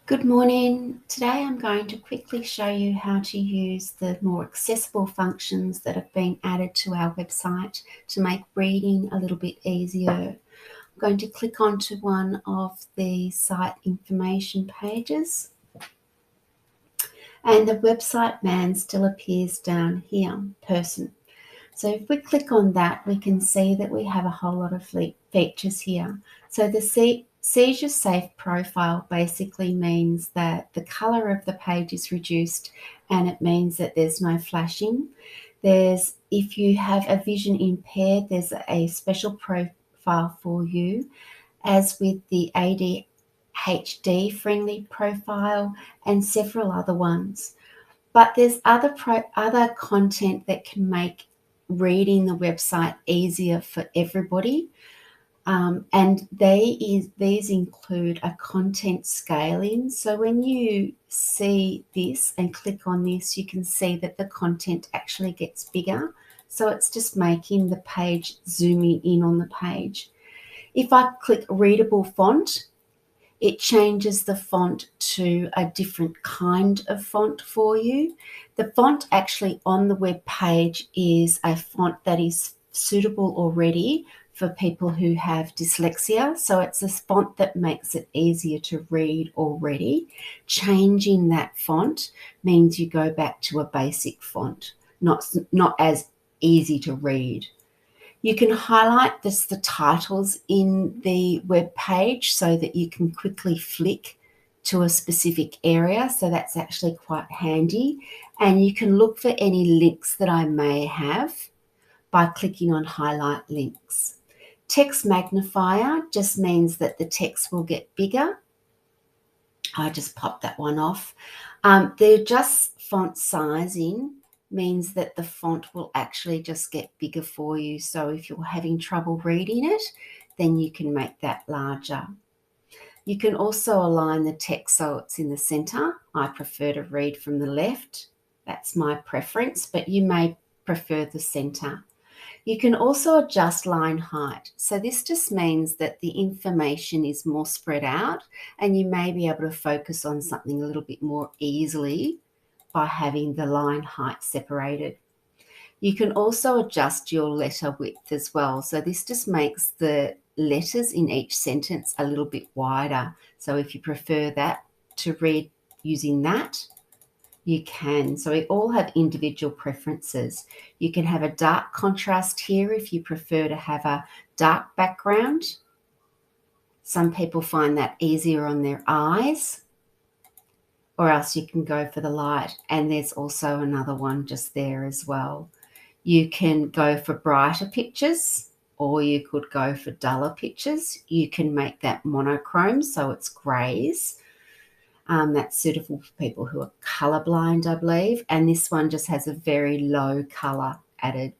Good morning. Today I'm going to quickly show you how to use the more accessible functions that have been added to our website to make reading a little bit easier. I'm going to click onto one of the site information pages, and the website man still appears down here, person. So if we click on that, we can see that we have a whole lot of features here. So the seizure safe profile basically means that the color of the page is reduced, and it means that there's no flashing. If you have a vision impaired, there's a special profile for you, as with the ADHD friendly profile and several other ones. But there's other content that can make reading the website easier for everybody. And these include a content scaling. So when you see this and click on this, you can see that the content actually gets bigger. So it's just making the page zooming in on the page. If I click readable font, it changes the font to a different kind of font for you. The font actually on the web page is a font that is suitable already for people who have dyslexia. So it's a font that makes it easier to read already. Changing that font means you go back to a basic font, not as easy to read. You can highlight the titles in the web page so that you can quickly flick to a specific area. So that's actually quite handy. And you can look for any links that I may have by clicking on highlight links. Text magnifier just means that the text will get bigger. I just popped that one off. The adjust font sizing means that the font will actually just get bigger for you. So if you're having trouble reading it, then you can make that larger. You can also align the text so it's in the center. I prefer to read from the left. That's my preference, but you may prefer the center. You can also adjust line height. So this just means that the information is more spread out and you may be able to focus on something a little bit more easily by having the line height separated. You can also adjust your letter width as well. So this just makes the letters in each sentence a little bit wider. So if you prefer that to read using that, you can. So we all have individual preferences. You can have a dark contrast here if you prefer to have a dark background. Some people find that easier on their eyes, or else you can go for the light. And there's also another one just there as well. You can go for brighter pictures, or you could go for duller pictures. You can make that monochrome, so it's greys. That's suitable for people who are colorblind, I believe. And this one just has a very low color added.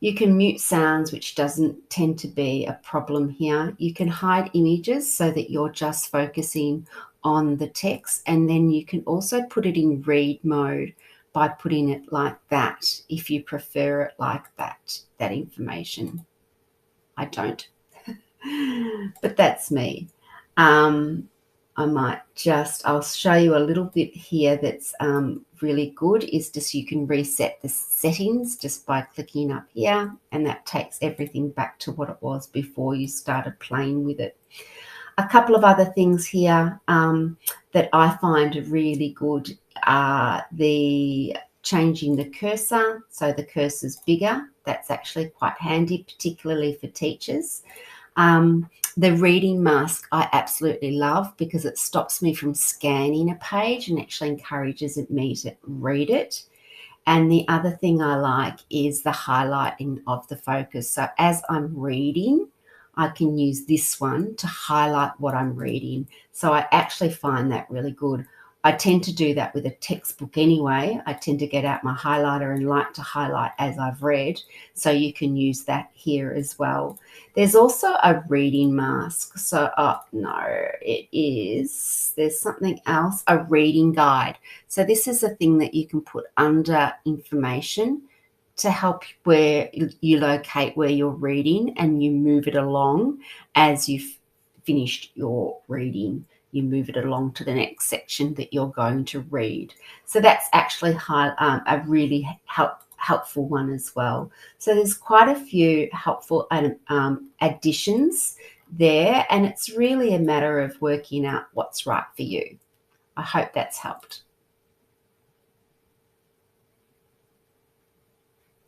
You can mute sounds, which doesn't tend to be a problem here. You can hide images so that you're just focusing on the text. And then you can also put it in read mode by putting it like that, if you prefer it like that information. I don't, but that's me. I'll show you a little bit here that's really good, is just you can reset the settings just by clicking up here, and that takes everything back to what it was before you started playing with it. A couple of other things here that I find are really good are the changing the cursor, so the cursor's bigger. That's actually quite handy, particularly for teachers. The reading mask I absolutely love because it stops me from scanning a page and actually encourages me to read it. And the other thing I like is the highlighting of the focus. So as I'm reading, I can use this one to highlight what I'm reading. So I actually find that really good. I tend to do that with a textbook anyway. I tend to get out my highlighter and like to highlight as I've read. So you can use that here as well. There's also a reading mask. So, there's something else, a reading guide. So this is a thing that you can put under information to help where you locate where you're reading, and you move it along as you've finished your reading. you move it along to the next section that you're going to read. So that's actually a really helpful one as well. So there's quite a few helpful additions there, and it's really a matter of working out what's right for you. I hope that's helped.